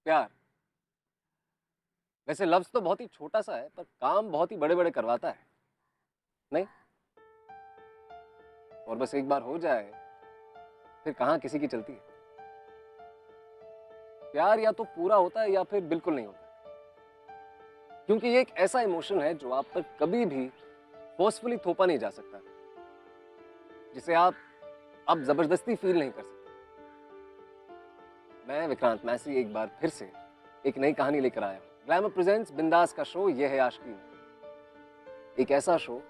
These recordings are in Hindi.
प्यार। वैसे लफ्ज तो बहुत ही छोटा सा है, पर काम बहुत ही बड़े बड़े करवाता है, नहीं? और बस एक बार हो जाए फिर कहां किसी की चलती है। प्यार या तो पूरा होता है या फिर बिल्कुल नहीं होता, क्योंकि ये एक ऐसा इमोशन है जो आप पर कभी भी फोर्सफुली थोपा नहीं जा सकता, जिसे आप अब जबरदस्ती फील नहीं कर सकते। मैं विक्रांत मैसी एक बार फिर से एक नई कहानी लेकर आया हूं। ग्लैमर प्रेजेंट्स बिंदास का शो ये है आशिकी में, एक ऐसा शो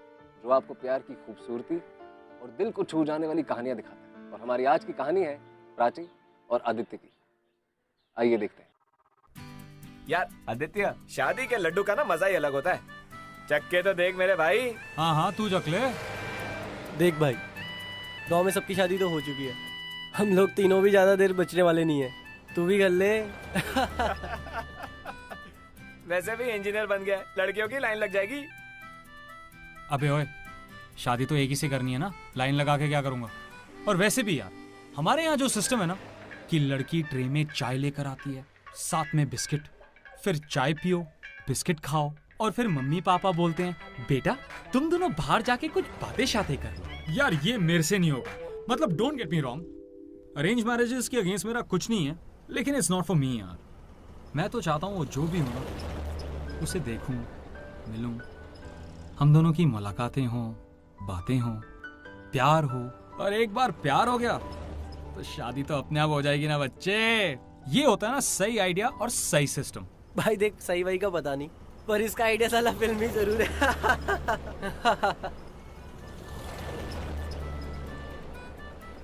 जो आपको प्यार की खूबसूरती और दिल को छू जाने वाली कहानियां दिखाता है। और हमारी आज की कहानी है प्राची और आदित्य की। आइए देखते हैं। यार आदित्य, शादी के लड्डू का ना मजा ही अलग होता है। चक्के तो देख मेरे भाई। हाँ हाँ तू चख ले। देख भाई, गांव में सबकी शादी तो हो चुकी है, हम लोग तीनों भी ज्यादा देर बचने वाले नहीं है, तू भी कर ले। वैसे भी इंजीनियर बन गया, लड़कियों की लाइन लग जाएगी। अबे ओए, शादी तो एक ही से करनी है ना, लाइन लगा के क्या करूंगा। और वैसे भी यार, हमारे यहाँ जो सिस्टम है ना कि लड़की ट्रे में चाय लेकर आती है, साथ में बिस्किट, फिर चाय पियो, बिस्किट खाओ, और फिर मम्मी पापा बोलते हैं बेटा तुम दोनों बाहर जाके कुछ बातें शाते कर लो। यार ये मेरे से नहीं होगा। मतलब don't get me wrong, arrange marriages के अगेंस्ट मेरा कुछ नहीं है, लेकिन इट्स नॉट फॉर मी यार। मैं तो चाहता हूँ वो जो भी हो उसे देखूं, मिलूं, हम दोनों की मुलाकातें हों, बातें हों, प्यार हो। और एक बार प्यार हो गया तो शादी तो अपने आप हो जाएगी ना बच्चे। ये होता है ना सही आइडिया और सही सिस्टम। भाई देख, सही वही का पता नहीं, पर इसका आइडिया साला फिल्मी जरूर है।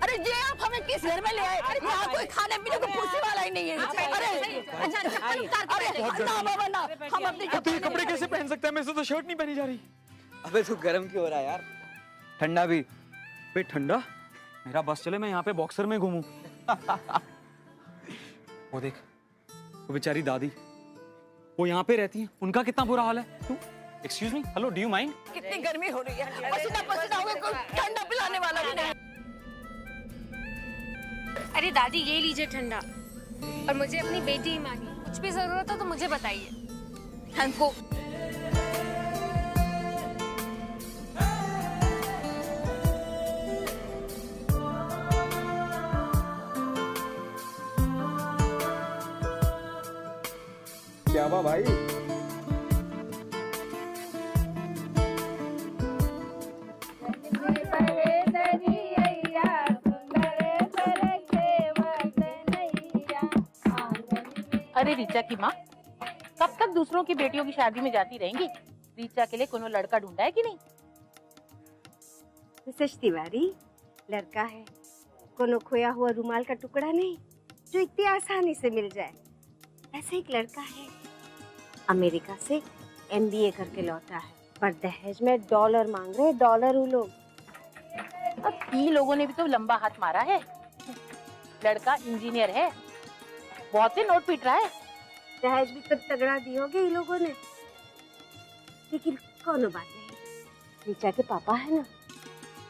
अरे ये आप हमें किस घर में ले आए? यहाँ कोई खाने पीने को पूछने वाला ही नहीं है। अरे ना बाबा ना, हम अपने तो ये कपड़े कैसे पहन सकता है? मेरे से तो शर्ट नहीं पहनी जा रही। अबे तू गर्म क्यों हो रहा है यार? ठंडा भी। बे ठंडा? मेरा बस चले, मैं यहाँ पे बॉक्सर में घूमूं। वो देख, वो बेचारी दादी, वो यहाँ पे रहती है, उनका कितना बुरा हाल है। तू excuse me, hello, do you mind? कितनी गर्मी हो रही है, पसीना पसीना हो गया, कोई ठंडा पिलाने वाला भी नहीं। अरे दादी ये लीजिए ठंडा, और मुझे अपनी बेटी ही मानिए, कुछ भी जरूरत हो तो मुझे बताइए। हमको क्या हुआ भाई? अरे रीचा की माँ, कब तक दूसरों की बेटियों की शादी में जाती रहेंगी? रीचा के लिए कोनो लड़का ढूंढा है कि नहीं? मिसेस तिवारी, लड़का है, कोनो खोया हुआ रुमाल का टुकड़ा नहीं जो इतनी आसानी से मिल जाए। ऐसे एक लड़का है, अमेरिका से MBA करके लौटा है, पर दहेज में $, मांग रहे, $। वो लोग अब ई लोगों ने भी तो लंबा हाथ मारा है। लड़का इंजीनियर है, बहुत से नोट पीट रहा है। दहेज भी तब तगड़ा दी होगी इन लोगों ने, लेकिन कोनो बात नहीं, रीचा के पापा है ना,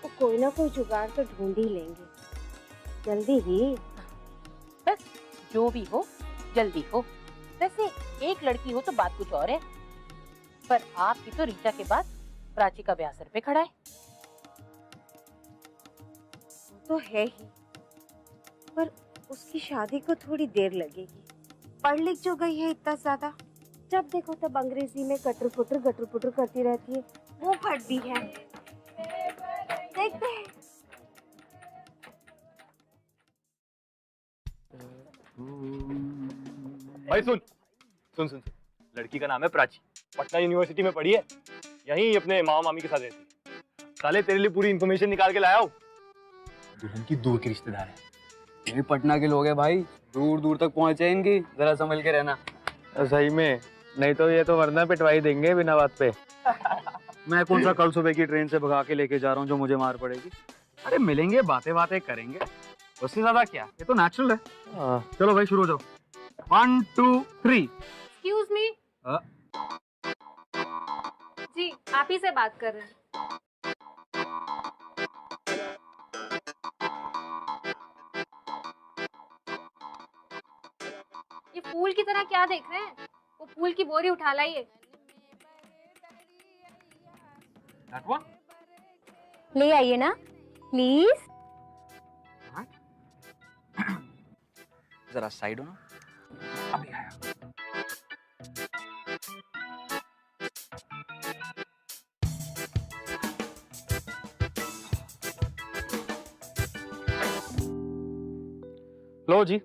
वो कोई ना कोई जुगाड़ तो ढूंढ ही लेंगे, जल्दी ही। बस जो भी हो जल्दी हो। वैसे एक लड़की हो तो बात कुछ और है, पर आपकी तो रीचा के बाद प्राची का ब्याह सर पे खड़ा है। वो तो है ही, पर उसकी शादी को थोड़ी देर लगेगी। पढ़ लिख जो गई है इतना ज्यादा, जब देखो तब अंग्रेजी में गटर पुटर करती रहती है, वो फट भी है। देखते हैं। भाई सुन सुन सुन, लड़की का नाम है प्राची, पटना यूनिवर्सिटी में पढ़ी है, यहीं अपने मामा मामी के साथ रहती है। साले तेरे लिए पूरी इन्फॉर्मेशन निकाल के लाया हूँ। दुल्हन की दूर के रिश्तेदार है, ये पटना के लोग हैं भाई, दूर दूर तक पहुंचे इनकी, जरा संभल के रहना। सही में, नहीं तो ये तो वरना पिटवाई देंगे बिना बात पे। मैं कौन सा कल सुबह की ट्रेन से भगा के लेके जा रहा हूँ जो मुझे मार पड़ेगी। अरे मिलेंगे, बातें बातें करेंगे, उससे ज्यादा क्या, ये तो नेचुरल है। चलो भाई शुरू हो जाओ। 1 2 3। एक्सक्यूज मी जी, आप ही से बात कर रहे हैं। फूल की तरह क्या देख रहे हैं? वो फूल की बोरी उठा लाइए। That one? ले आइए ना प्लीज। जरा साइड हो ना। अभी आया। लो जी,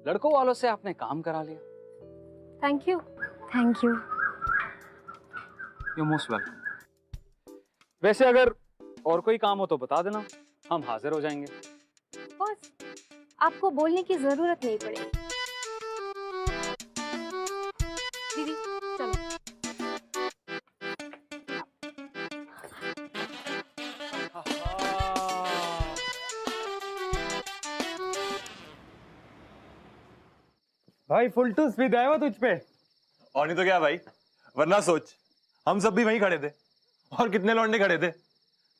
लड़कों वालों से आपने काम करा लिया। Thank you. Thank you. You most welcome. वैसे अगर और कोई काम हो तो बता देना, हम हाजिर हो जाएंगे। बॉस, आपको बोलने की जरूरत नहीं पड़ेगी। दीदी चलो। भाई फुल टू स्पीड आया वो तुझ पे। और नहीं तो क्या भाई, वरना सोच हम सब भी वहीं खड़े थे और कितने लौंडे खड़े थे,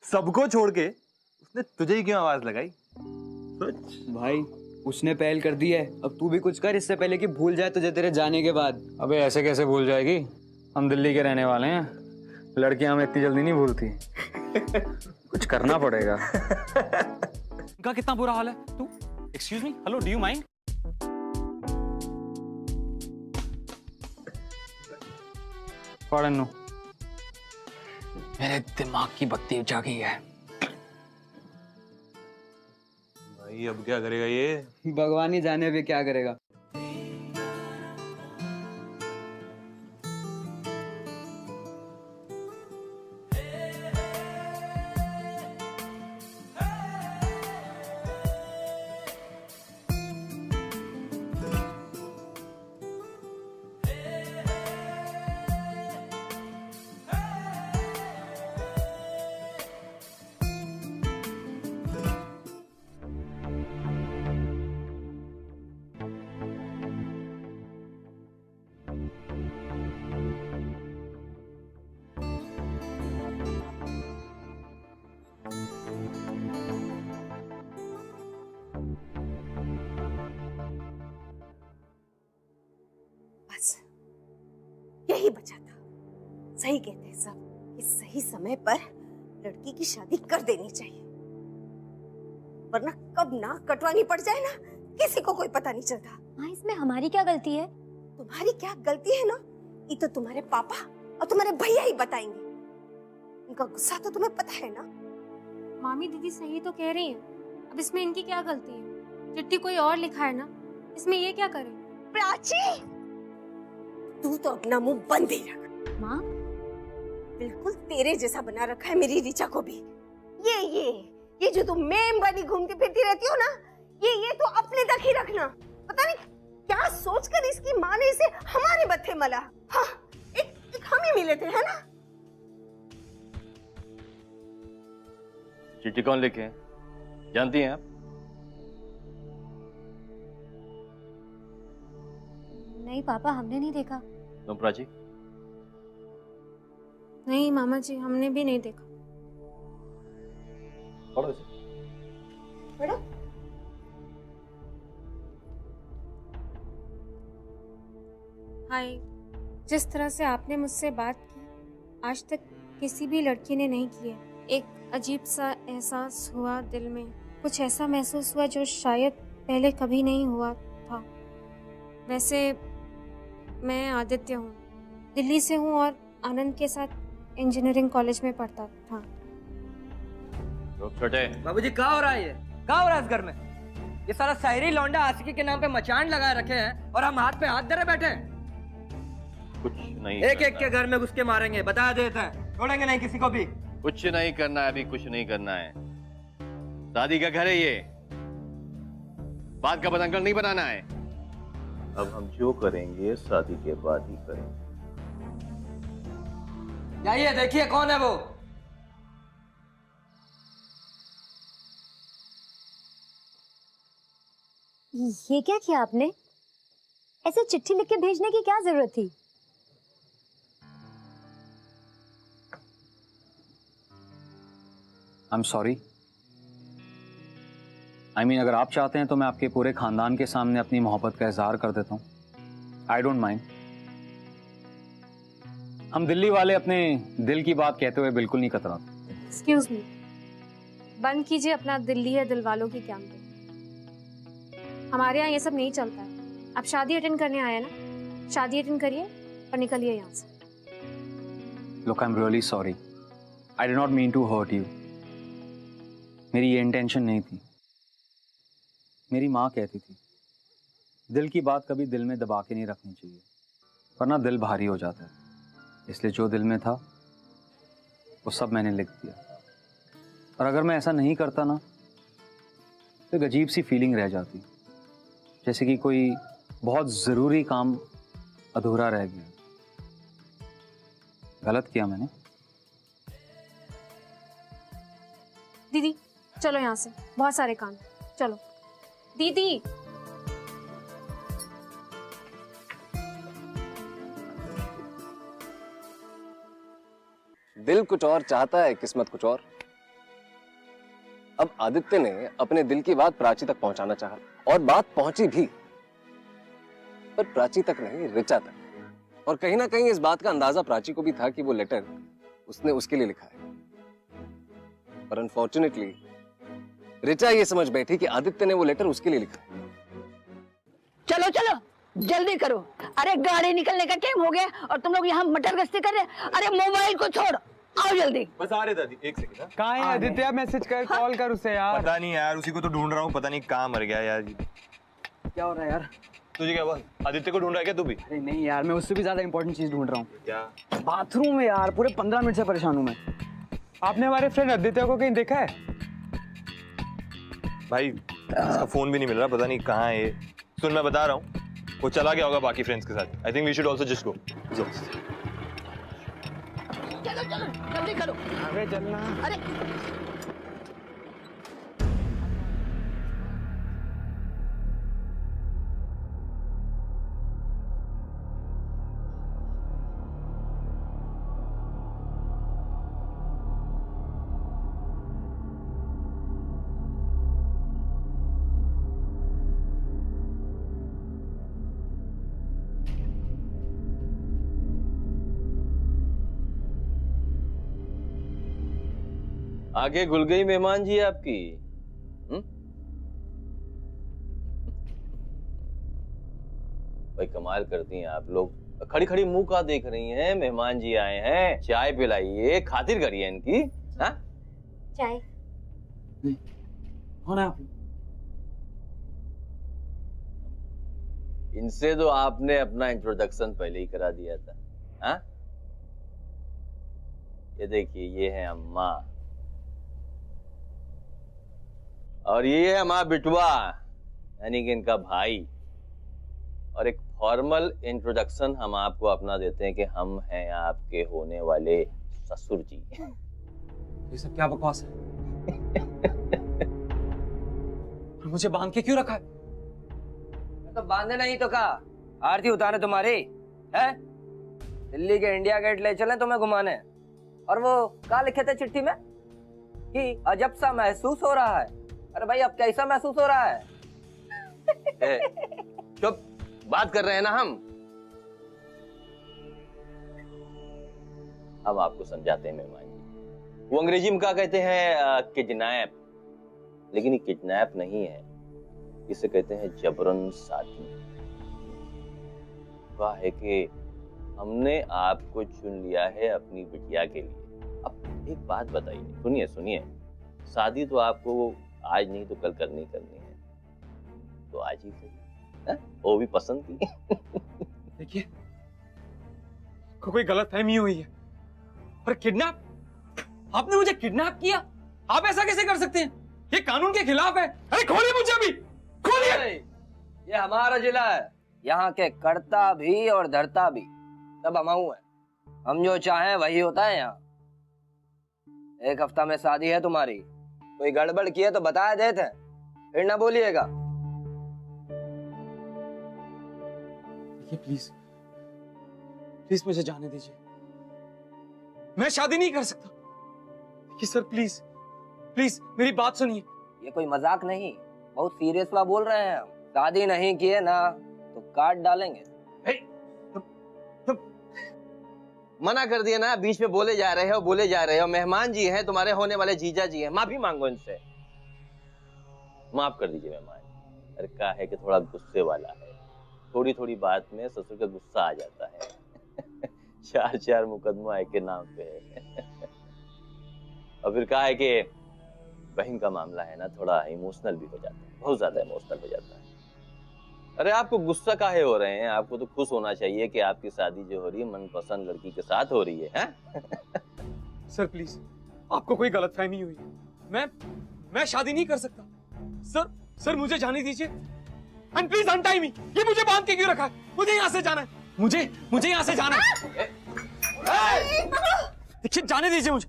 सबको छोड़ के उसने तुझे ही क्यों आवाज लगाई? सोच भाई, उसने पहल कर दी है, अब तू भी कुछ कर इससे पहले कि भूल जाए तुझे तेरे जाने के बाद। अबे ऐसे कैसे भूल जाएगी, हम दिल्ली के रहने वाले हैं, लड़कियां हमें इतनी जल्दी नहीं भूलती। कुछ करना पड़ेगा। का कितना बुरा हाल है तू? Excuse me, hello, do you mind? पढ़नो मेरे दिमाग की बत्ती बुझा गई है। भाई अब क्या करेगा ये? भगवान ही जाने अभी क्या करेगा। बस यही बचा था। सही कहते हैं सब कि सही समय पर लड़की की शादी कर देनी चाहिए, वरना कब नाक कटवानी पड़ जाए ना, किसी को कोई पता नहीं चलता। हाँ, इसमें हमारी क्या गलती है? तुम्हारी क्या गलती है ना, ये तो तुम्हारे पापा और तुम्हारे भैया ही बताएंगे। उनका गुस्सा तो तुम्हें पता है ना। मामी दीदी सही तो कह रही हैं। अब इसमें इनकी क्या गलती है? चिट्ठी कोई और लिखा है ना, इसमें ये क्या करे? प्राची, तू तो अपना मुंह बंद ही रख। माँ, बिल्कुल तेरे जैसा बना रखा है मेरी ऋचा को भी। ये जो तुम मेम बनी घूमती फिरती रहती हो ना, ये तो अपने तक ही रखना। पता नहीं क्या सोचकर इसकी माँ ने इसे हमारे बत्थे मला। हाँ, एक हम ही मिले थे, है ना? चिट्ठी कौन लिखे हैं जानती हैं आप? नहीं पापा, हमने नहीं देखा। तुम प्राची? नहीं मामा जी, हमने भी नहीं देखा। पढ़ो इसे। पढ़ो। हाय, जिस तरह से आपने मुझसे बात की, आज तक किसी भी लड़की ने नहीं की है। एक अजीब सा एहसास हुआ दिल में, कुछ ऐसा महसूस हुआ जो शायद पहले कभी नहीं हुआ था। वैसे मैं आदित्य हूँ, दिल्ली से हूँ और आनंद के साथ इंजीनियरिंग कॉलेज में पढ़ता था। छोटे बाबूजी, क्या हो रहा है ये? क्या हो रहा है इस घर में? ये सारा शायरी लौंडा आशिकी के नाम पे मचान लगाए रखे हैं और हम हाथ पे हाथ धरे बैठे हैं। कुछ नहीं, एक एक के घर में घुस के मारेंगे, बता देते हैं, छोड़ेंगे नहीं किसी को भी। कुछ नहीं करना है, अभी कुछ नहीं करना है। शादी का घर है ये, बात का बतंगड़ नहीं बनाना है। अब हम जो करेंगे शादी के बाद ही करेंगे। जाइए देखिए कौन है वो। ये क्या किया आपने? ऐसे चिट्ठी लिख के भेजने की क्या जरूरत थी? I'm sorry. अगर आप चाहते हैं तो मैं आपके पूरे खानदान के सामने अपनी मोहब्बत का इजहार कर देता हूँ। I don't mind. हम दिल्ली वाले अपने दिल की बात कहते हुए बिल्कुल नहीं कतराते। एक्सक्यूज मी, बंद कीजिए अपना दिल्ली है दिल वालों की कैंपेन। हमारे यहाँ ये सब नहीं चलता है। आप शादी अटेंड करने आए ना, शादी अटेंड करिए और निकलिए यहाँ से। Look, I'm really sorry. I did not mean to hurt you. मेरी ये इंटेंशन नहीं थी। मेरी माँ कहती थी दिल की बात कभी दिल में दबा के नहीं रखनी चाहिए, वरना दिल भारी हो जाता है। इसलिए जो दिल में था वो सब मैंने लिख दिया। और अगर मैं ऐसा नहीं करता ना तो एक अजीब सी फीलिंग रह जाती, जैसे कि कोई बहुत जरूरी काम अधूरा रह गया। गलत किया मैंने। दीदी चलो यहाँ से, बहुत सारे काम। चलो दीदी। दिल कुछ और चाहता है, किस्मत कुछ और। अब आदित्य ने अपने दिल की बात प्राची तक पहुंचाना चाहा और बात पहुंची भी, पर प्राची तक नहीं, ऋचा तक। और कहीं ना कहीं इस बात का अंदाजा प्राची को भी था कि वो लेटर उसने उसके लिए लिखा है। पर अनफॉर्चुनेटली ऋचा ये समझ बैठी कि आदित्य ने वो लेटर उसके लिए लिखा है। चलो चलो जल्दी करो। अरे गाड़ी निकलने का टाइम हो गया और तुम लोग यहाँ मटर गश्ती कर रहे। अरे मोबाइल को छोड़, आओ जल्दी। बस आ रहे दादी, एक सेकंड। कहाँ है आदित्य? मैसेज कर, कॉल कर उसे यार। पता नहीं यार, उसी को तो ढूंढ रहा हूँ, पता नहीं कहाँ मर गया यार। क्या हो रहा है यार? तुझे क्या बात? आदित्य को ढूंढ रहा है क्या तू भी? अरे नहीं यार, मैं उससे भी ज्यादा इंपॉर्टेंट चीज ढूंढ रहा हूँ। क्या? बाथरूम में यार, पूरे 15 मिनट से परेशान हूँ मैं। आपने हमारे फ्रेंड आदित्य को कहीं देखा है? भाई इसका फोन भी नहीं मिल रहा, पता नहीं कहाँ है। सुन मैं बता रहा हूँ, वो चला गया होगा बाकी फ्रेंड्स के साथ। I think we should also just go. चलो चलो जल्दी करो। अरे चलना। अरे आगे घुल गई मेहमान जी आपकी। भाई कमाल करती हैं आप लोग। खड़ी खड़ी मुंह का देख रही हैं? मेहमान जी आए हैं, चाय पिलाइए, खातिर करिए इनकी। हाँ चाय कौन है आप? इनसे तो आपने अपना इंट्रोडक्शन पहले ही करा दिया था। हाँ ये देखिए, ये है अम्मा और ये है हमारा बिटवा, यानी कि इनका भाई। और एक फॉर्मल इंट्रोडक्शन हम आपको अपना देते हैं कि हम हैं आपके होने वाले ससुर जी। ये सब क्या बकवास है? मुझे बांध के क्यों रखा है? तो बांधे नहीं तो कहा आरती उतारे तुम्हारी है? दिल्ली के इंडिया गेट ले चले तुम्हें घुमाने। और वो क्या लिखे थे चिट्ठी में कि अजब सा महसूस हो रहा है। अरे भाई अब कैसा महसूस हो रहा है? चुप, बात कर रहे हैं ना हम। अब आपको समझाते हैं मेहमान जी। वो अंग्रेजी में क्या कहते हैं? किडनैप। लेकिन ये किडनैप नहीं है, इसे कहते हैं जबरन शादी। वाह है कि हमने आपको चुन लिया है अपनी बिटिया के लिए। अब एक बात बताइए, सुनिए सुनिए, शादी तो आपको आज नहीं तो कल करनी है, तो आज ही से। वो भी पसंद की। देखिए कोई गलतफहमी हुई है। और किडनैप? आपने मुझे किडनैप किया? आप ऐसा कैसे कर सकते हैं? ये कानून के खिलाफ है। अरे खोलिए मुझे अभी, खोलिए। ये हमारा जिला है, यहाँ के करता भी और धरता भी सब हमाऊ है। हम जो चाहें वही होता है यहाँ। एक हफ्ता में शादी है तुम्हारी, कोई गड़बड़ किए तो बता देते हैं, फिर ना बोलिएगा। देखिए प्लीज प्लीज मुझे जाने दीजिए, मैं शादी नहीं कर सकता। देखिए सर प्लीज प्लीज मेरी बात सुनिए। ये कोई मजाक नहीं, बहुत सीरियसली बोल रहे हैं हम। शादी नहीं किए ना तो काट डालेंगे। मना कर दिया ना, बीच में बोले जा रहे हो। मेहमान जी हैं, तुम्हारे होने वाले जीजा जी हैं, माफी मांगो इनसे। माफ कर दीजिए मेहमान। अरे क्या है कि थोड़ा गुस्से वाला है, थोड़ी थोड़ी बात में ससुर का गुस्सा आ जाता है। 4 मुकदमा एक के नाम पे है। और फिर क्या है कि बहन का मामला है ना, थोड़ा इमोशनल भी हो जाता है, बहुत ज्यादा इमोशनल हो जाता है। अरे आपको गुस्सा काहे हो रहे हैं? आपको तो खुश होना चाहिए कि आपकी शादी जो हो रही है मनपसंद लड़की के साथ हो रही है। सर प्लीज, आपको कोई गलतफहमी हुई है। मैं शादी नहीं कर सकता। सर मुझे जाने दीजिए। एंड प्लीज अनटाई मी। ये मुझे बांध के क्यों रखा है? मुझे यहाँ से जाना है। मुझे यहाँ से जाना है। देखिए, जाने दीजिए मुझे।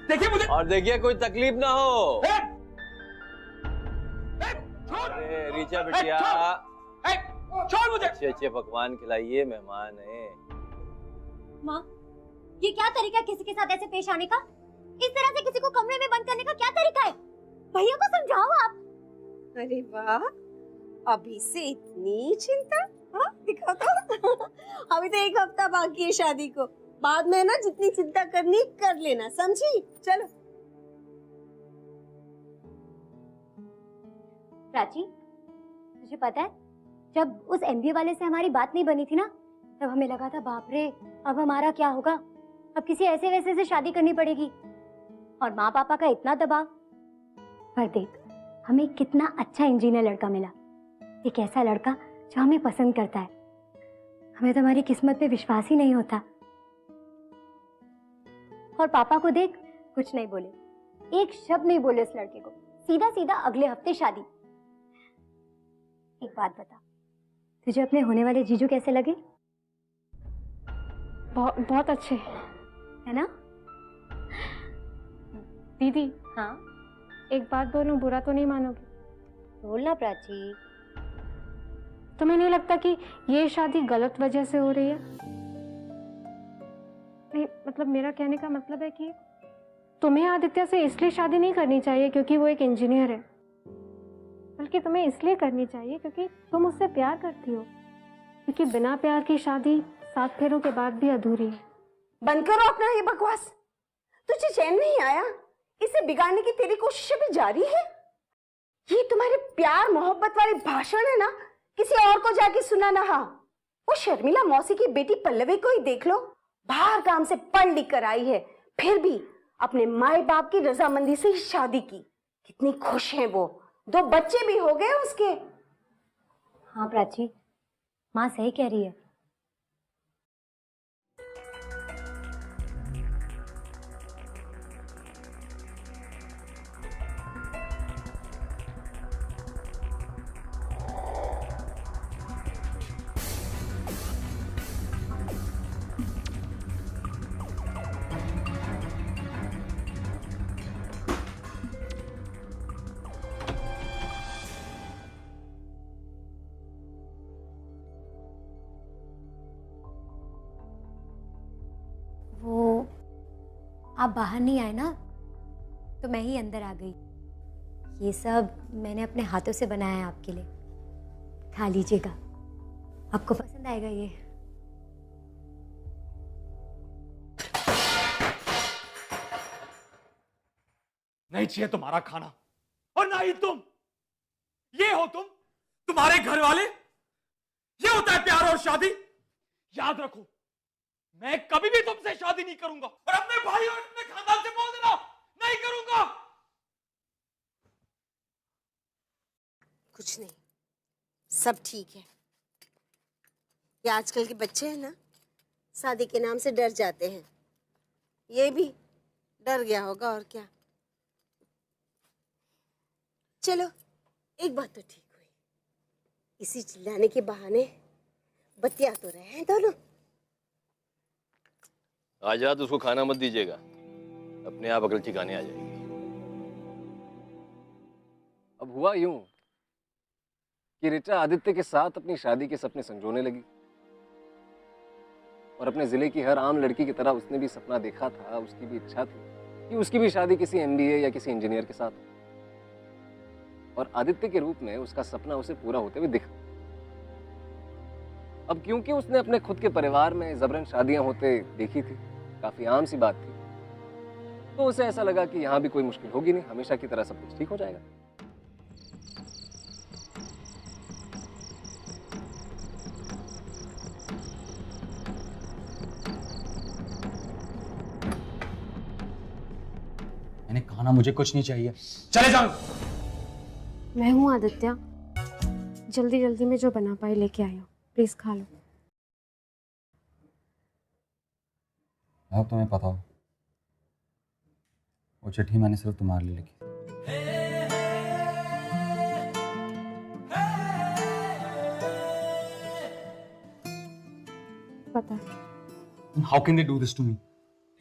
देखिए, मुझे। और देखिए कोई तकलीफ ना हो। अरे रीचा बिटिया, छोड़ मुझे। अच्छे पकवान खिलाइए, मेहमान है। माँ, ये क्या तरीका है किसी के साथ ऐसे पेश आने का? इस तरह से किसी को कमरे में बंद करने का क्या तरीका है? भैया को समझाओ आप। अरे वाह, अभी से इतनी चिंता। हाँ, दिखाओ तो। अभी तो 1 हफ्ता बाकी है शादी को। बाद में ना जितनी चिंता करनी कर लेना, समझी? चलो। प्राची, तुझे पता है जब उस एमबीए वाले से हमारी बात नहीं बनी थी ना, तब हमें लगा था बाप रे अब हमारा क्या होगा, अब किसी ऐसे वैसे से शादी करनी पड़ेगी और माँ पापा का इतना दबाव। पर देख, हमें कितना अच्छा इंजीनियर लड़का मिला, एक ऐसा लड़का जो हमें पसंद करता है। हमें तो हमारी किस्मत पे विश्वास ही नहीं होता। और पापा को देख, कुछ नहीं बोले, एक शब्द नहीं बोले उस लड़के को, सीधा सीधा अगले हफ्ते शादी। एक बात बता, तुझे अपने होने वाले जीजू कैसे लगे? बहुत अच्छे है ना? दीदी। हाँ, एक बात बोलूं, बुरा तो नहीं मानोगी? बोलना प्राची। तुम्हें नहीं लगता कि ये शादी गलत वजह से हो रही है? नहीं, मतलब मेरा कहने का मतलब है कि तुम्हें आदित्य से इसलिए शादी नहीं करनी चाहिए क्योंकि वो एक इंजीनियर है, बल्कि तुम्हें इसलिए करनी चाहिए क्योंकि तुम उससे प्यार करती हो। क्योंकि बिना प्यार की शादी 7 फेरों के बाद भी अधूरी है। बंद करो अपना ये बकवास। तुझे चैन नहीं आया? इसे बिगाड़ने की तेरी कोशिशें भी जारी है। ये तुम्हारे प्यार मोहब्बत वाले भाषण है ना, किसी और को जाके सुना ना। हाँ, वो शर्मिला मौसी की बेटी पल्लवी को ही देख लो, बाहर काम से पढ़ लिख कर आई है, फिर भी अपने माए बाप की रजामंदी से ही शादी की। कितनी खुश है वो, 2 बच्चे भी हो गए उसके। हाँ प्राची, माँ सही कह रही है। आप बाहर नहीं आए ना, तो मैं ही अंदर आ गई। ये सब मैंने अपने हाथों से बनाया है आपके लिए, खा लीजिएगा, आपको पसंद आएगा ये। नहीं चाहिए तुम्हारा खाना, और ना ही तुम। ये हो तुम, तुम्हारे घर वाले। ये होता है प्यार और शादी। याद रखो, मैं कभी भी तुमसे शादी नहीं करूंगा, और अपने भाई और अपने खानदान से बोल देना, नहीं करूंगा। कुछ नहीं, सब ठीक है। ये आजकल के बच्चे हैं ना, शादी के नाम से डर जाते हैं। ये भी डर गया होगा, और क्या। चलो, एक बात तो ठीक हुई, इसी चिल्लाने के बहाने बतिया तो रहे हैं दोनों। आज रात उसको खाना मत दीजिएगा, अपने आप अकल ठिकाने आ जाएगी। अब हुआ यूं कि ऋचा आदित्य के साथ अपनी शादी के सपने संजोने लगी, और अपने जिले की हर आम लड़की की तरह उसने भी सपना देखा था, उसकी भी इच्छा थी कि उसकी भी शादी किसी एमबीए या किसी इंजीनियर के साथ हो। और आदित्य के रूप में उसका सपना उसे पूरा होते हुए दिखा। अब क्योंकि उसने अपने खुद के परिवार में जबरन शादियां होते देखी थी, काफी आम सी बात थी, तो उसे ऐसा लगा कि यहां भी कोई मुश्किल होगी नहीं, हमेशा की तरह सब कुछ ठीक हो जाएगा। मैंने कहा ना मुझे कुछ नहीं चाहिए, चले जाओ। मैं हूँ आदित्य, जल्दी जल्दी में जो बना पाई लेके आई हूँ, प्लीज खा लो। अब तुम्हें पता हो वो चिट्ठी मैंने सिर्फ तुम्हारे लिए लिखी। पता है। How can they do this to me?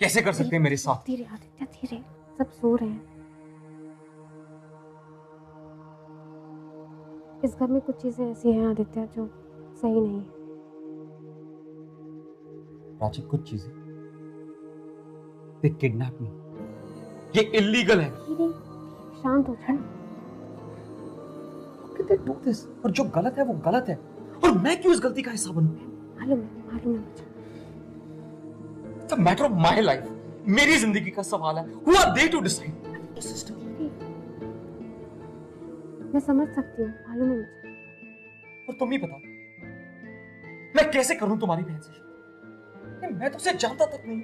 कैसे कर सकते हैं मेरे साथ? धीरे आदित्य धीरे, सब सो रहे हैं। इस घर में कुछ चीजें ऐसी हैं आदित्य जो सही नहीं है। प्राची, कुछ चीजें they kidnap me, ये इलीगल है। शांत हो जाओ। How can they do this? और जो गलत है वो गलत है, और मैं क्यों इस गलती का हिस्सा बनूं? मालूम है मुझे। It's a matter of my life, मेरी जिंदगी का सवाल है। Who are they to decide? Sister, मैं समझ सकती हूँ, मालूम है मुझे। और तुम ही बताओ, मैं कैसे करूं तुम्हारी बहन से शादी? मैं तो उसे जानता तक नहीं,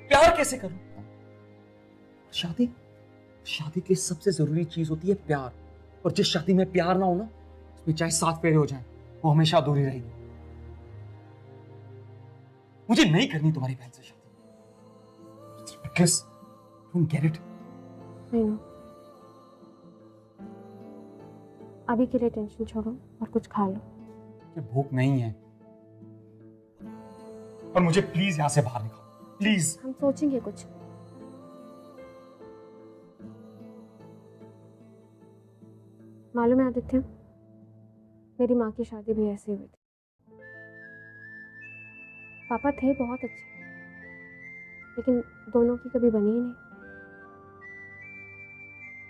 प्यार कैसे करूं? शादी के लिए सबसे जरूरी चीज होती है प्यार, और जिस शादी में प्यार ना हो ना, उसमें चाहे 7 फेरे हो जाएं, वो हमेशा अधूरी रहेगी। मुझे नहीं करनी तुम्हारी बहन से शादी। Because don't get it? I know. अभी के लिए टेंशन छोड़ो और कुछ खा लो। मुझे भूख नहीं है, और मुझे प्लीज यहां से बाहर निकालो, प्लीज। हम सोचेंगे कुछ। मालूम है आदित्य, मेरी माँ की शादी भी ऐसी हुई थी। पापा थे बहुत अच्छे, लेकिन दोनों की कभी बनी ही नहीं।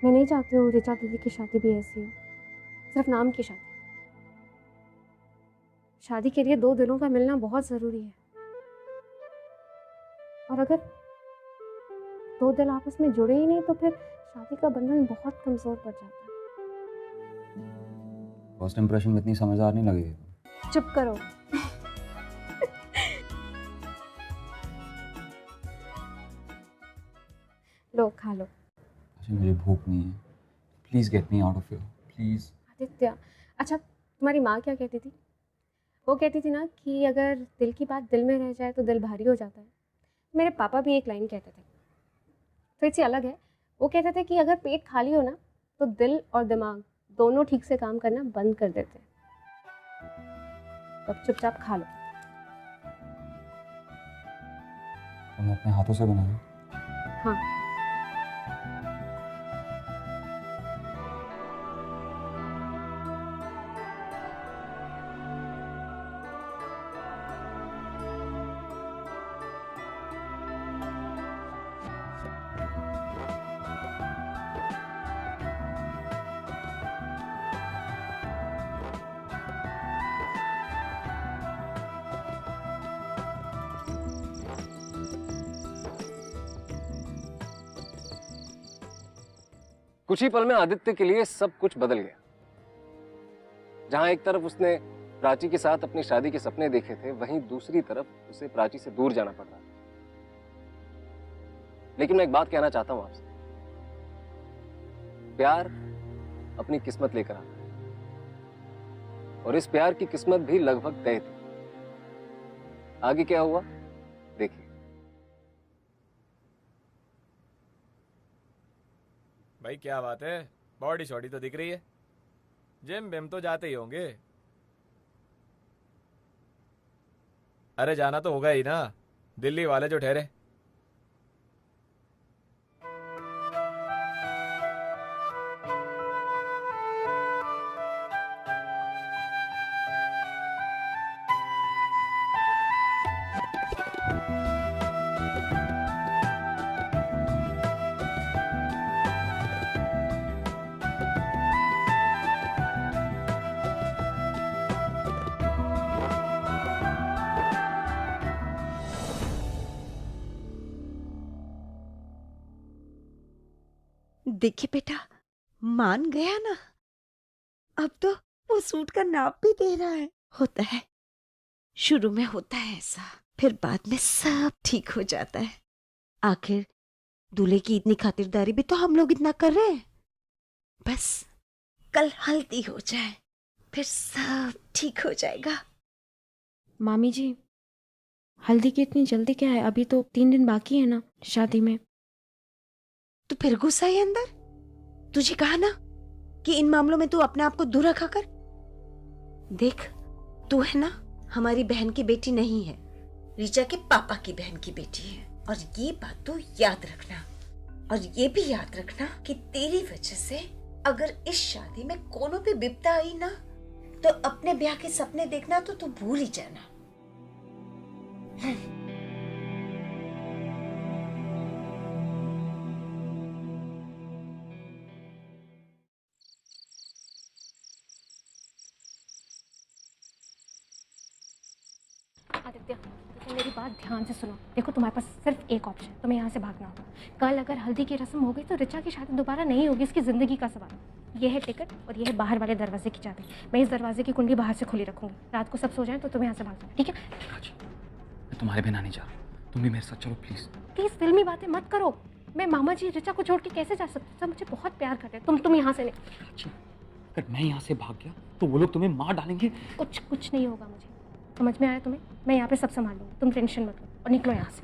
मैं नहीं चाहती हूँ ऋचा दीदी की शादी भी ऐसी हो, सिर्फ नाम की शादी। शादी के लिए 2 दिलों का मिलना बहुत जरूरी है, और अगर 2 दिल आपस में जुड़े ही नहीं तो फिर शादी का बंधन बहुत कमजोर पड़ जाता है। फर्स्ट इंप्रेशन में इतनी समझदार नहीं लगी। चुप करो। लो खा लो। मुझे भूख नहीं है, please get me out of here, please. Aditya, अच्छा तुम्हारी माँ क्या कहती थी? वो कहती थी ना कि अगर दिल की बात दिल में रह जाए तो दिल भारी हो जाता है। मेरे पापा भी एक लाइन कहते थे, थोड़ी सी अलग है। वो कहते थे कि अगर पेट खाली हो ना तो दिल और दिमाग दोनों ठीक से काम करना बंद कर देते हैं। अब चुपचाप खा लो। तुमने अपने हाथों से बनाया? हाँ। कुछ ही पल में आदित्य के लिए सब कुछ बदल गया। जहां एक तरफ उसने प्राची के साथ अपनी शादी के सपने देखे थे, वहीं दूसरी तरफ उसे प्राची से दूर जाना पड़ रहा। लेकिन मैं एक बात कहना चाहता हूं आपसे, प्यार अपनी किस्मत लेकर आता है, और इस प्यार की किस्मत भी लगभग तय थी। आगे क्या हुआ देखिए। भाई क्या बात है, बॉडी शॉडी तो दिख रही है, जिम बिम तो जाते ही होंगे। अरे जाना तो होगा ही ना, दिल्ली वाले जो ठहरे। देखिए बेटा, मान गया ना, अब तो वो सूट का नाप भी दे रहा है। होता है, शुरू में होता है ऐसा, फिर बाद में सब ठीक हो जाता है। आखिर दूल्हे की इतनी खातिरदारी भी तो हम लोग इतना कर रहे हैं। बस कल हल्दी हो जाए, फिर सब ठीक हो जाएगा। मामी जी, हल्दी की इतनी जल्दी क्या है? अभी तो 3 दिन बाकी है ना शादी में। तो फिर गुस्सा है अंदर? तुझे कहा ना कि इन मामलों में तू अपने आप को दूर रखा कर। देख, तू है ना हमारी बहन की बेटी नहीं है, ऋचा के पापा की बहन की बेटी है। और ये बात तू याद रखना, और ये भी याद रखना कि तेरी वजह से अगर इस शादी में कोनो भी विपदा आई ना, तो अपने ब्याह के सपने देखना तो तू भूल ही जाना। आदित्य, तो मेरी बात ध्यान से सुनो। देखो, तुम्हारे पास सिर्फ एक ऑप्शन, तुम्हें यहाँ से भागना होगा। कल अगर हल्दी की रस्म हो गई तो ऋचा की शादी दोबारा नहीं होगी, इसकी जिंदगी का सवाल। ये है टिकट और ये है बाहर वाले दरवाजे की चाबी। मैं इस दरवाजे की कुंडी बाहर से खुली रखूंगी। रात को सब सो जाए तो तुम्हें यहाँ से भागना, ठीक है? मैं तुम्हारे बिना नहीं जा रहा, तुम भी मेरे साथ चलो प्लीज। प्लीज फिल्मी बातें मत करो। मैं मामा जी ऋचा को छोड़ के कैसे जा सकती? सब मुझे बहुत प्यार करते हैं। तुम यहाँ से नहीं। अगर मैं यहाँ से भाग गया तो वो लोग तुम्हें मार डालेंगे। कुछ नहीं होगा मुझे, समझ में आया तुम्हें? मैं यहाँ पे सब संभाल लूँगी, तुम टेंशन मत लो और निकलो यहाँ से।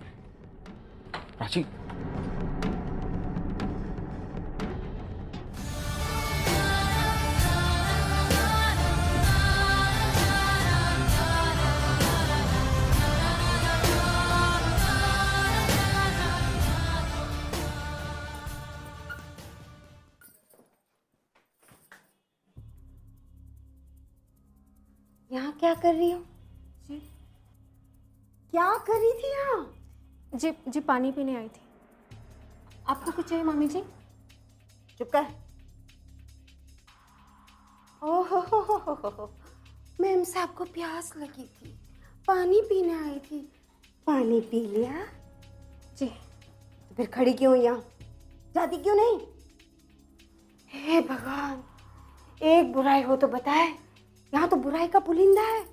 प्राची, यहाँ क्या कर रही हो? जी क्या कर रही थी यहाँ? जी पानी पीने आई थी। आपको कुछ चाहिए मामी जी? चुप कर। ओहो, मैम साहब को प्यास लगी थी, पानी पीने आई थी। पानी पी लिया? जी। तो फिर खड़ी क्यों यहाँ? जाती क्यों नहीं? हे भगवान, एक बुराई हो तो बताए। यहाँ तो बुराई का पुलिंदा है।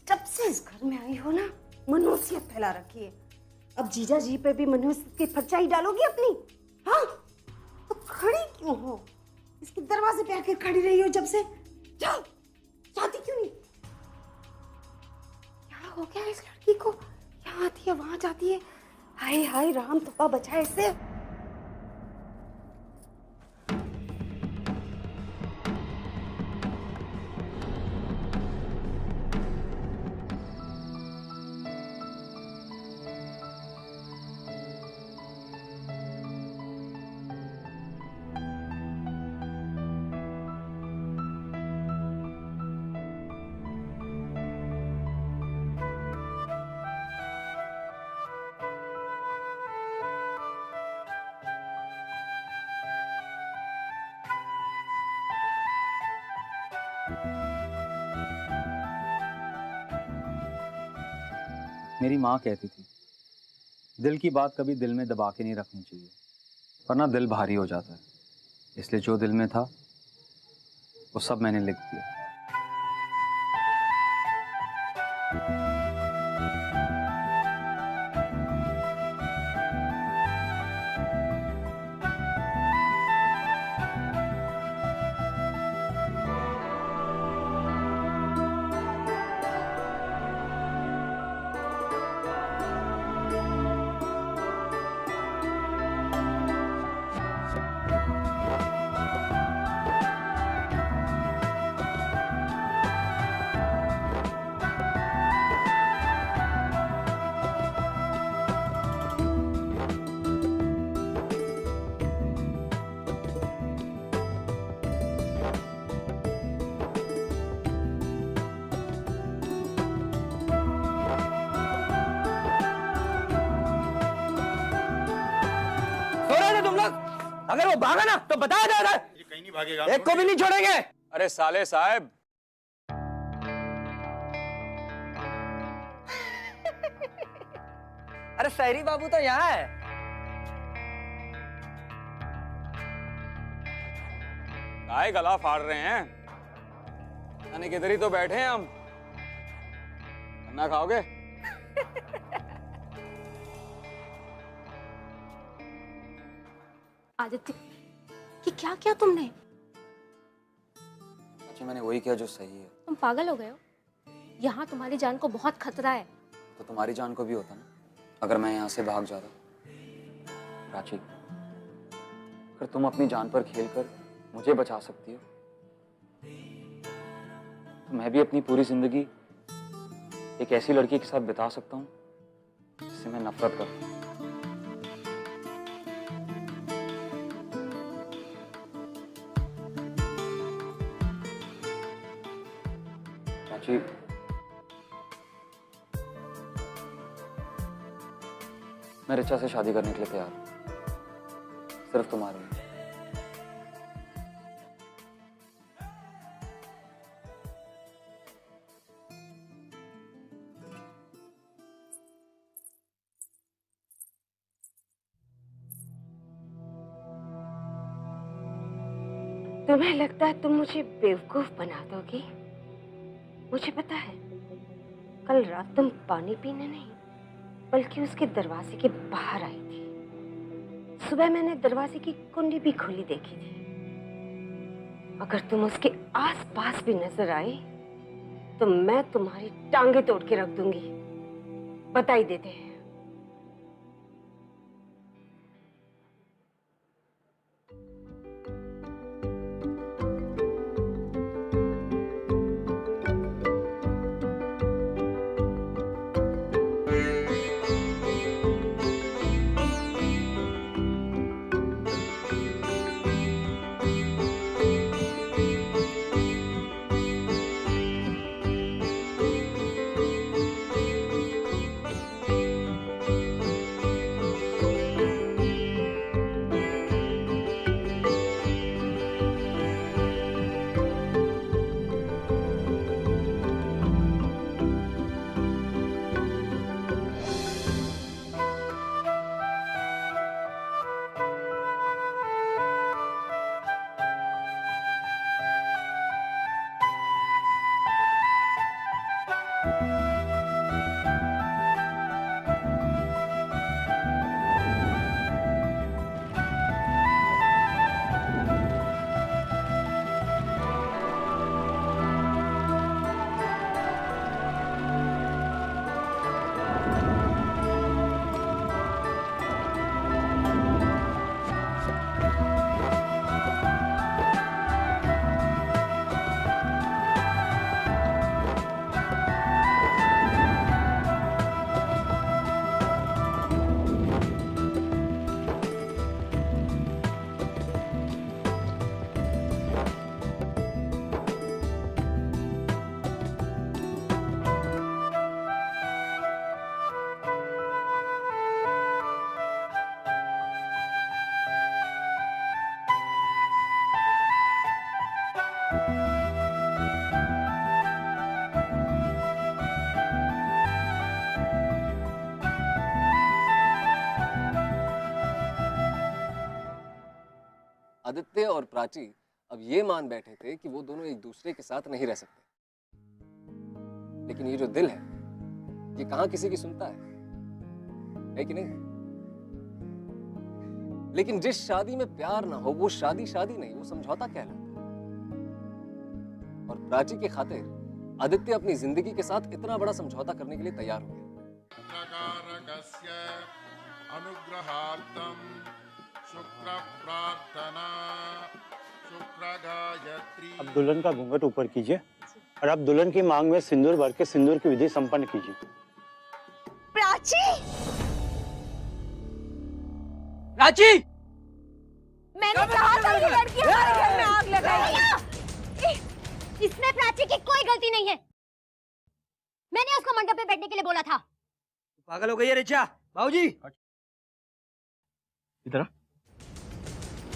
जब से इस घर में आई हो ना, मनुष्यत फैला रखी है। अब जीजा जी पे भी मनुष्यत की परछाई डालोगी अपनी? हाँ, तो खड़ी क्यों हो? इसके दरवाजे पे आके खड़ी रही हो जब से। जाओ, जाती क्यों नहीं? क्या हो गया इस लड़की को? यहाँ आती है, वहां जाती है। हाय हाय, राम तौबा बचाए इससे। मेरी माँ कहती थी, दिल की बात कभी दिल में दबा के नहीं रखनी चाहिए, वरना दिल भारी हो जाता है। इसलिए जो दिल में था वो सब मैंने लिख दिया। अगर वो भागा ना तो बताया जाएगा। ये कहीं नहीं भागेगा, एक को भी नहीं छोड़ेंगे। अरे साले साहब, अरे सहरी बाबू तो यहाँ है। काय गला फाड़ रहे हैं? यानी किधर ही तो बैठे हैं हम। खाना खाओगे? आदित्य, ये क्या किया तुमने? अच्छा, मैंने वही किया जो सही है। तुम पागल हो गए हो? यहाँ तुम्हारी जान को बहुत खतरा है। तो तुम्हारी जान को भी होता ना, अगर मैं यहाँ से भाग जाता। प्राची, अगर तुम अपनी जान पर खेलकर मुझे बचा सकती हो, तो मैं भी अपनी पूरी जिंदगी एक ऐसी लड़की के साथ बिता सकता हूँ जिससे मैं नफरत करता हूँ। प्राची, मैं ऋचा से शादी करने के लिए तैयार हूँ, सिर्फ तुम्हारे लिए। तुम्हें लगता है तुम मुझे बेवकूफ बना दोगी? मुझे पता है, कल रात तुम पानी पीने नहीं बल्कि उसके दरवाजे के बाहर आई थी। सुबह मैंने दरवाजे की कुंडी भी खुली देखी थी। अगर तुम उसके आसपास भी नजर आई तो मैं तुम्हारी टांगे तोड़ के रख दूंगी। बता ही देते हैं। आदित्य और प्राची अब ये मान बैठे थे कि वो दोनों एक दूसरे के साथ नहीं रह सकते, लेकिन ये जो दिल है ये कहाँ किसी की सुनता है कि नहीं? लेकिन जिस शादी में प्यार ना हो वो शादी शादी नहीं, वो समझौता कहलाता है। और प्राची के खातिर आदित्य अपनी जिंदगी के साथ इतना बड़ा समझौता करने के लिए तैयार हो गया। अब दुल्हन का घूंघट ऊपर कीजिए और अब दुल्हन की मांग में सिंदूर भर के सिंदूर की विधि संपन्न कीजिए। प्राची! प्राची! मैंने कहा था ये लड़की हमारे घर में आग लगाएगी। इसमें प्राची की कोई गलती नहीं है। मैंने उसको मंडप पे बैठने के लिए बोला था। पागल हो गई है ऋचा? बाबूजी! इधर आ।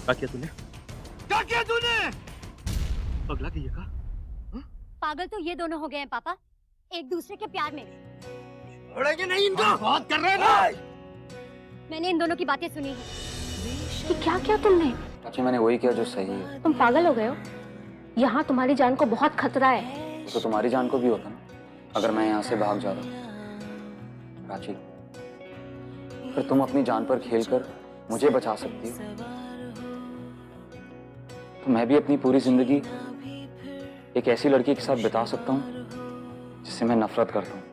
क्या किया तूने? क्या किया तूने? पगला की का? पागल तो ये दोनों हो गए हैं पापा, एक दूसरे के प्यार में। छोड़ेंगे नहीं इनको। बहुत कर रहे हैं ना। मैंने इन दोनों की बातें सुनी है। कि क्या किया तुमने? चाची मैंने वही किया जो सही है। तुम पागल हो गए हो? यहाँ तुम्हारी जान को बहुत खतरा है। तो तुम्हारी जान को भी होता ना अगर मैं यहाँ से भाग जाता। प्राची, फिर तुम अपनी जान पर खेलकर मुझे बचा सकती हो, तो मैं भी अपनी पूरी जिंदगी एक ऐसी लड़की के साथ बिता सकता हूँ जिससे मैं नफरत करता हूँ।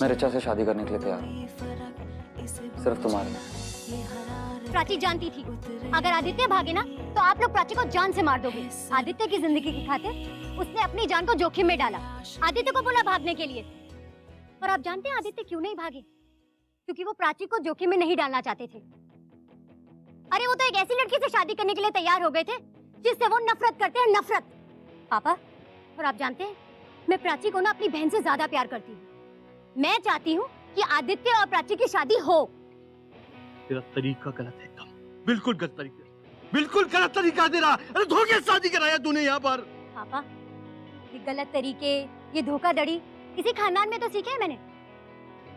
मैं रिचा से शादी करने के लिए तैयार हूँ, सिर्फ तुम्हारे लिए। प्राची जानती थी अगर आदित्य भागे ना तो आप लोग प्राची को जान से मार दोगे। आदित्य की जिंदगी की खातिर उसने अपनी जान को जोखिम में डाला। आदित्य को बोला भागने के लिए, और आप जानते हैं आदित्य क्यों नहीं भागे? क्योंकि वो प्राची को जोखिम में नहीं डालना चाहते थे। अरे वो तो एक ऐसी लड़की से शादी करने के लिए तैयार हो गए थे जिससे वो नफरत करते हैं, नफरत। पापा, और आप जानते हैं मैं प्राची को ना अपनी बहन से ज्यादा प्यार करती हूँ। मैं चाहती हूँ कि आदित्य और प्राची की शादी हो। तेरा तरीका गलत है एकदम, बिल्कुल गलत तरीका, बिल्कुल गलत तरीका तेरा। अरे धोखे से शादी कराया तूने यहाँ पर। पापा, ये गलत तरीके, ये धोखाधड़ी किसी खानदान में तो सीखे है मैंने।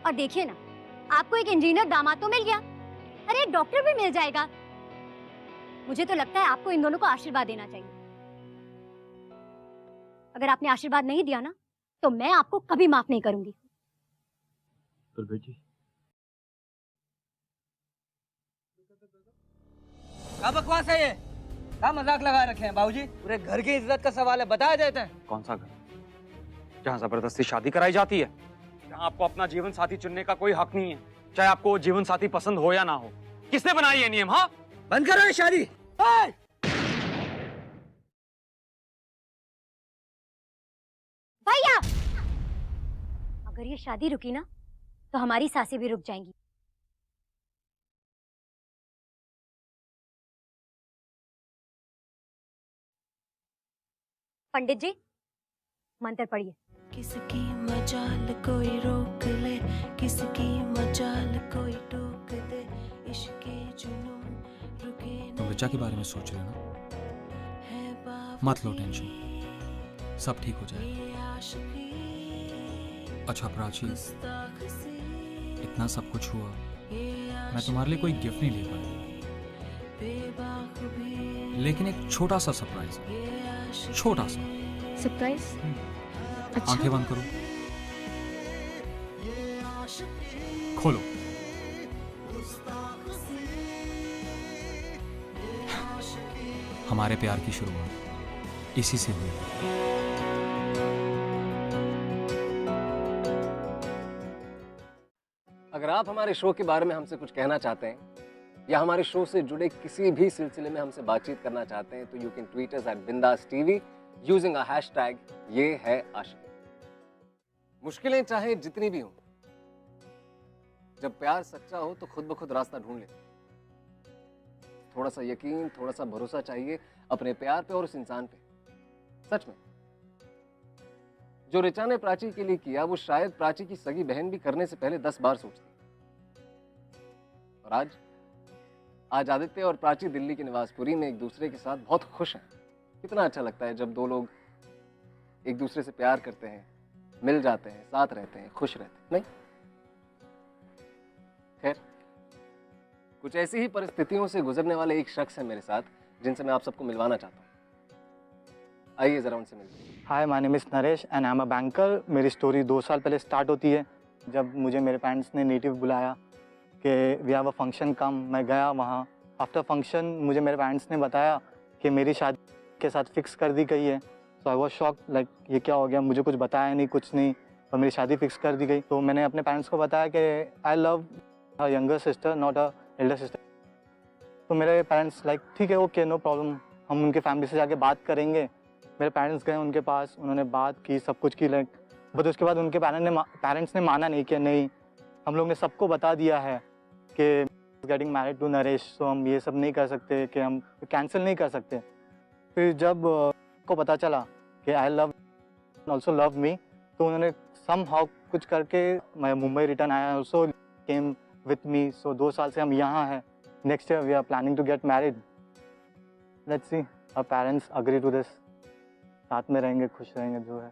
और देखिए ना, आपको एक इंजीनियर दामाद तो मिल गया, अरे एक डॉक्टर भी मिल जाएगा। मुझे तो लगता है आपको इन दोनों को आशीर्वाद देना चाहिए। अगर आपने आशीर्वाद नहीं दिया ना तो मैं आपको कभी माफ नहीं करूंगी। बेटी, क्या बकवास है ये? क्या मजाक लगा रखे हैं बाबूजी? पूरे घर की इज्जत का सवाल है, बताया देते हैं। कौन सा घर जहाँ जबरदस्ती शादी कराई जाती है, जहाँ आपको अपना जीवन साथी चुनने का कोई हक नहीं है, चाहे आपको जीवन साथी पसंद हो या ना हो? किसने बनाई ये नियम? हाँ, बंद करो ये शादी। भैया, अगर ये शादी रुकी ना तो हमारी सांसें भी रुक जाएंगी। पंडित जी, मंत्र पढ़िए। किसकी मजाल कोई रोक ले, किसकी मजाल कोई टोक दे, इश्क के जुनून रुके न। तुम रिचा के बारे में सोच रहे हो ना? मत लो टेंशन, सब ठीक हो जाएगा। अच्छा प्राची, इतना सब कुछ हुआ, मैं तुम्हारे लिए कोई गिफ्ट नहीं ले पाया, लेकिन एक छोटा सा सरप्राइज, छोटा सा सरप्राइज। अच्छा। आंखें बंद करो, खोलो। हमारे प्यार की शुरुआत इसी से हुई। अगर आप हमारे शो के बारे में हमसे कुछ कहना चाहते हैं या हमारे शो से जुड़े किसी भी सिलसिले में हमसे बातचीत करना चाहते हैं तो you can tweet us @bindaasTV using a hashtag ये है आशिकी। मुश्किलें चाहे जितनी भी हों, जब प्यार सच्चा हो तो खुद ब खुद रास्ता ढूंढ लेते। थोड़ा सा यकीन, थोड़ा सा भरोसा चाहिए अपने प्यार पे और उस इंसान पे। सच में जो रिचा ने प्राची के लिए किया वो शायद प्राची की सगी बहन भी करने से पहले 10 बार सोचती। और आज आदित्य और प्राची दिल्ली के निवासपुरी में एक दूसरे के साथ बहुत खुश हैं। कितना अच्छा लगता है जब दो लोग एक दूसरे से प्यार करते हैं, मिल जाते हैं, साथ रहते हैं, खुश रहते हैं। नहीं, खैर कुछ ऐसी ही परिस्थितियों से गुजरने वाले एक शख्स है मेरे साथ जिनसे मैं आप सबको मिलवाना चाहता हूँ। आइए जरा उनसे मिलते हैं। Hi, my name is Naresh and I am a banker. मेरी स्टोरी 2 साल पहले स्टार्ट होती है जब मुझे मेरे पेरेंट्स ने नेटिव बुलाया कि वी हैव अ फंक्शन कम। मैं गया वहाँ। आफ्टर फंक्शन मुझे मेरे पेरेंट्स ने बताया कि मेरी शादी के साथ फिक्स कर दी गई है। सो आई वाज शॉक्ड, लाइक ये क्या हो गया, मुझे कुछ बताया नहीं, कुछ नहीं, और मेरी शादी फिक्स कर दी गई। तो मैंने अपने पेरेंट्स को बताया कि I love a younger sister not a elder sister. तो मेरे पेरेंट्स लाइक ठीक है, ओके, नो प्रॉब्लम, हम उनके फैमिली से जाके बात करेंगे। मेरे पेरेंट्स गए उनके पास, उन्होंने बात की, सब कुछ की, लाइक बट उसके बाद उनके पेरेंट्स ने माना नहीं कि नहीं, हम लोग ने सबको बता दिया है कि गेटिंग मैरिड टू नरेश, सो हम ये सब नहीं कर सकते, कि हम कैंसिल नहीं कर सकते। फिर जब को पता चला कि I love also love me, तो उन्होंने सम हाउ कुछ करके मैं मुंबई रिटर्न आया, also came with me. So 2 साल से हम यहाँ हैं। Next year we are planning to get married. Let's see our parents agree to this. साथ में रहेंगे, खुश रहेंगे, जो है।